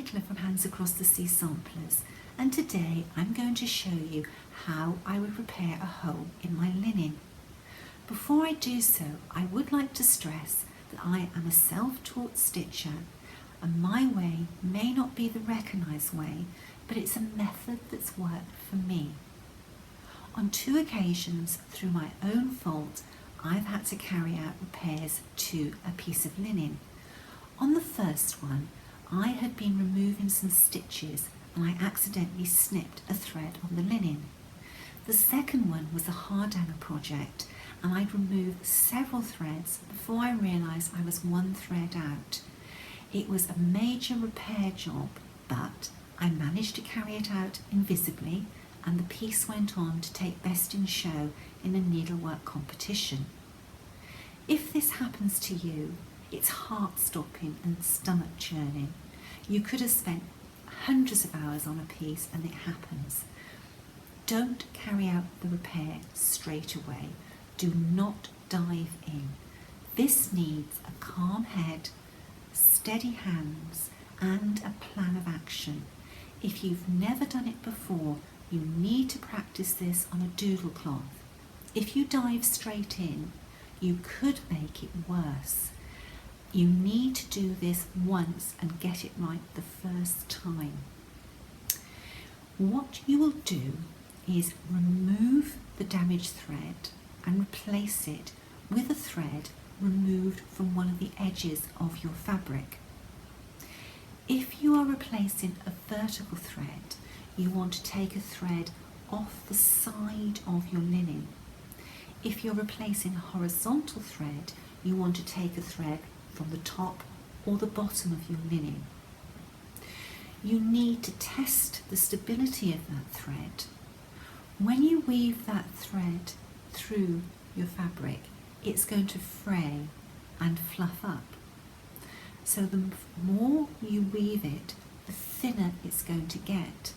Nicola from Hands Across the Sea Samplers, and today I'm going to show you how I would repair a hole in my linen. Before I do so, I would like to stress that I am a self-taught stitcher and my way may not be the recognised way, but it's a method that's worked for me. On 2 occasions, through my own fault, I've had to carry out repairs to a piece of linen. On the first one, I had been removing some stitches and I accidentally snipped a thread on the linen. The second one was a hard hanger project and I'd removed several threads before I realised I was one thread out. It was a major repair job, but I managed to carry it out invisibly and the piece went on to take best in show in a needlework competition. If this happens to you, it's heart-stopping and stomach-churning. You could have spent hundreds of hours on a piece and it happens. Don't carry out the repair straight away. Do not dive in. This needs a calm head, steady hands and a plan of action. If you've never done it before, you need to practice this on a doodle cloth. If you dive straight in, you could make it worse. You need to do this once and get it right the first time. What you will do is remove the damaged thread and replace it with a thread removed from one of the edges of your fabric. If you are replacing a vertical thread, you want to take a thread off the side of your linen. If you're replacing a horizontal thread, you want to take a thread from the top or the bottom of your linen. You need to test the stability of that thread. When you weave that thread through your fabric, it's going to fray and fluff up. So the more you weave it, the thinner it's going to get.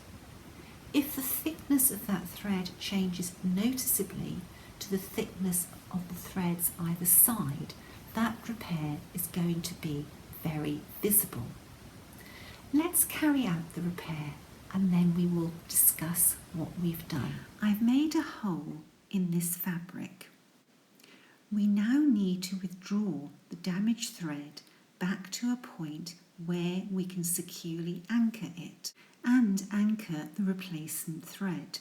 If the thickness of that thread changes noticeably to the thickness of the threads either side, that repair is going to be very visible. Let's carry out the repair and then we will discuss what we've done. I've made a hole in this fabric. We now need to withdraw the damaged thread back to a point where we can securely anchor it and anchor the replacement thread.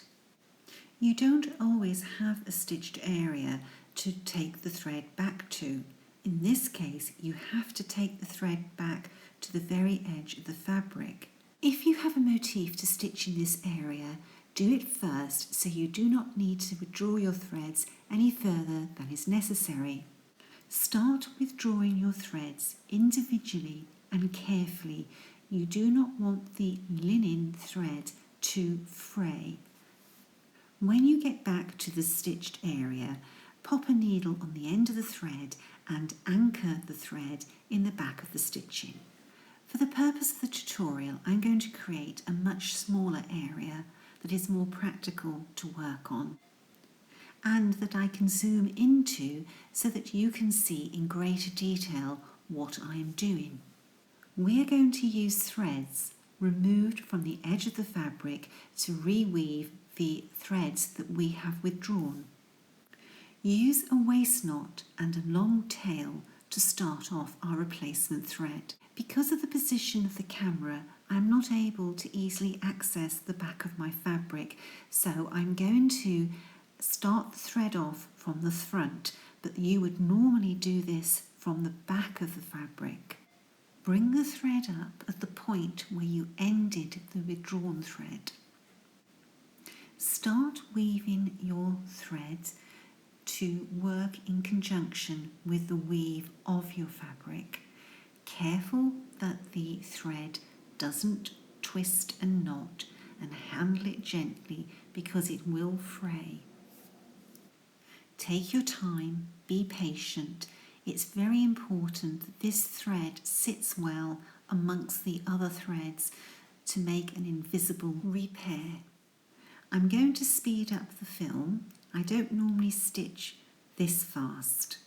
You don't always have a stitched area to take the thread back to. In this case, you have to take the thread back to the very edge of the fabric. If you have a motif to stitch in this area, do it first so you do not need to withdraw your threads any further than is necessary. Start withdrawing your threads individually and carefully. You do not want the linen thread to fray. When you get back to the stitched area, pop a needle on the end of the thread and anchor the thread in the back of the stitching. For the purpose of the tutorial, I'm going to create a much smaller area that is more practical to work on and that I can zoom into so that you can see in greater detail what I am doing. We are going to use threads removed from the edge of the fabric to reweave the threads that we have withdrawn. Use a waist knot and a long tail to start off our replacement thread. Because of the position of the camera, I'm not able to easily access the back of my fabric, so I'm going to start the thread off from the front, but you would normally do this from the back of the fabric. Bring the thread up at the point where you ended the withdrawn thread. Start weaving your threads to work in conjunction with the weave of your fabric. Careful that the thread doesn't twist and knot, and handle it gently because it will fray. Take your time, be patient. It's very important that this thread sits well amongst the other threads to make an invisible repair. I'm going to speed up the film. I don't normally stitch this fast.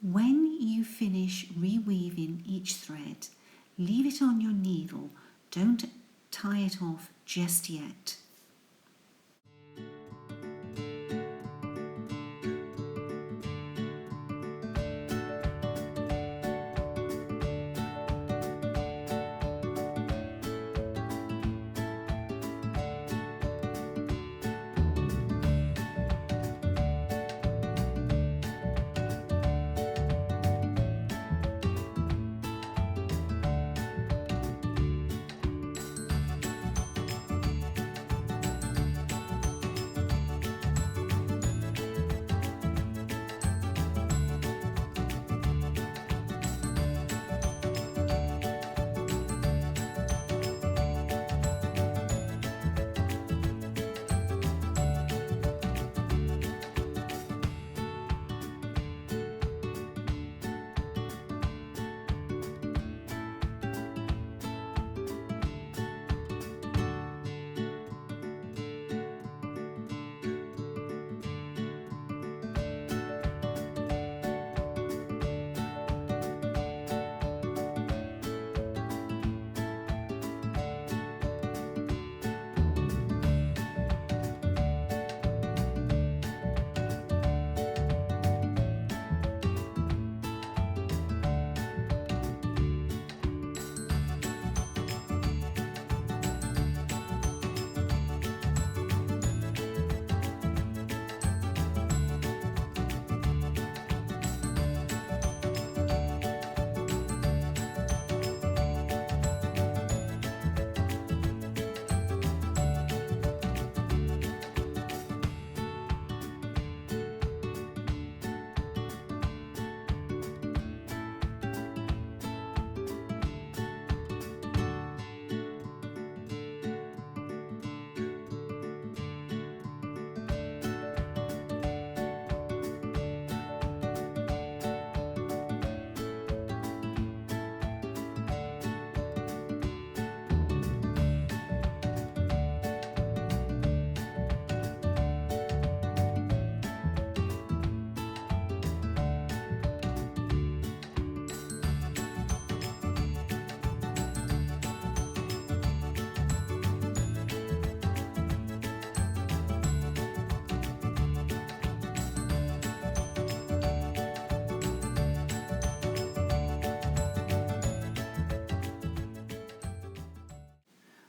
When you finish reweaving each thread, Leave it on your needle. Don't tie it off just yet.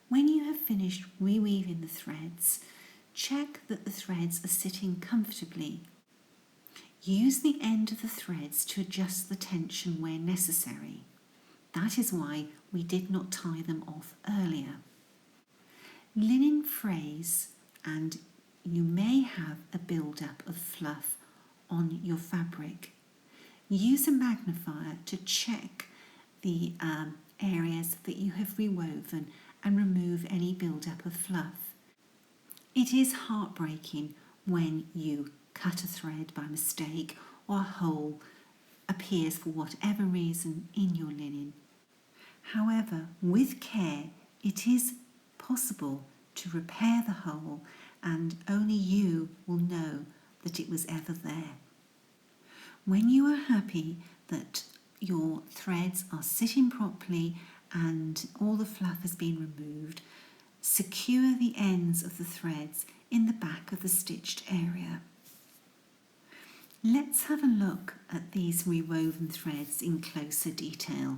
When you have finished reweaving the threads, check that the threads are sitting comfortably. Use the end of the threads to adjust the tension where necessary. That is why we did not tie them off earlier. Linen frays, and you may have a build-up of fluff on your fabric. Use a magnifier to check the areas that you have rewoven and remove any build-up of fluff. It is heartbreaking when you cut a thread by mistake or a hole appears for whatever reason in your linen. However, with care, it is possible to repair the hole, and only you will know that it was ever there. When you are happy that your threads are sitting properly and all the fluff has been removed, secure the ends of the threads in the back of the stitched area. Let's have a look at these rewoven threads in closer detail.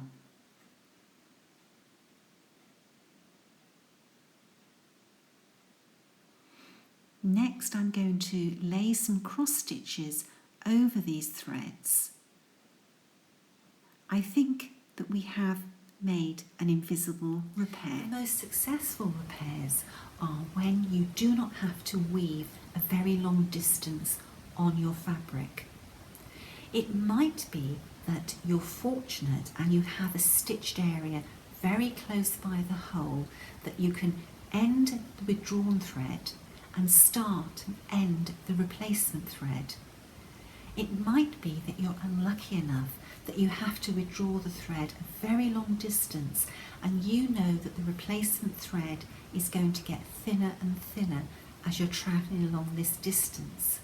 Next, I'm going to lay some cross stitches over these threads. I think that we have made an invisible repair. The most successful repairs are when you do not have to weave a very long distance on your fabric. It might be that you're fortunate and you have a stitched area very close by the hole that you can end the withdrawn thread and start and end the replacement thread. It might be that you're unlucky enough that you have to withdraw the thread a very long distance, and you know that the replacement thread is going to get thinner and thinner as you're travelling along this distance.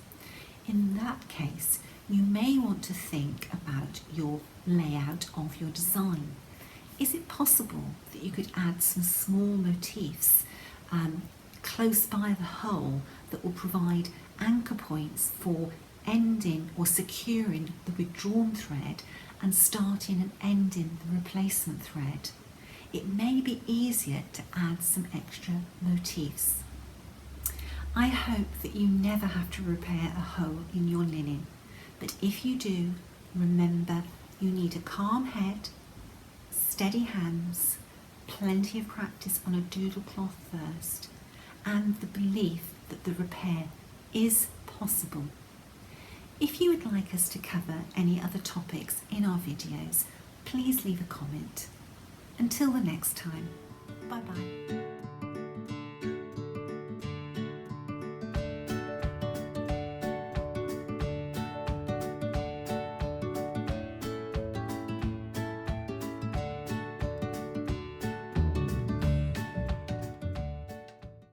In that case, you may want to think about your layout of your design. Is it possible that you could add some small motifs close by the hole that will provide anchor points for ending or securing the withdrawn thread and starting and ending the replacement thread? It may be easier to add some extra motifs. I hope that you never have to repair a hole in your linen, but if you do, remember you need a calm head, steady hands, plenty of practice on a doodle cloth first, and the belief that the repair is possible. If you would like us to cover any other topics in our videos, please leave a comment. Until the next time, bye bye.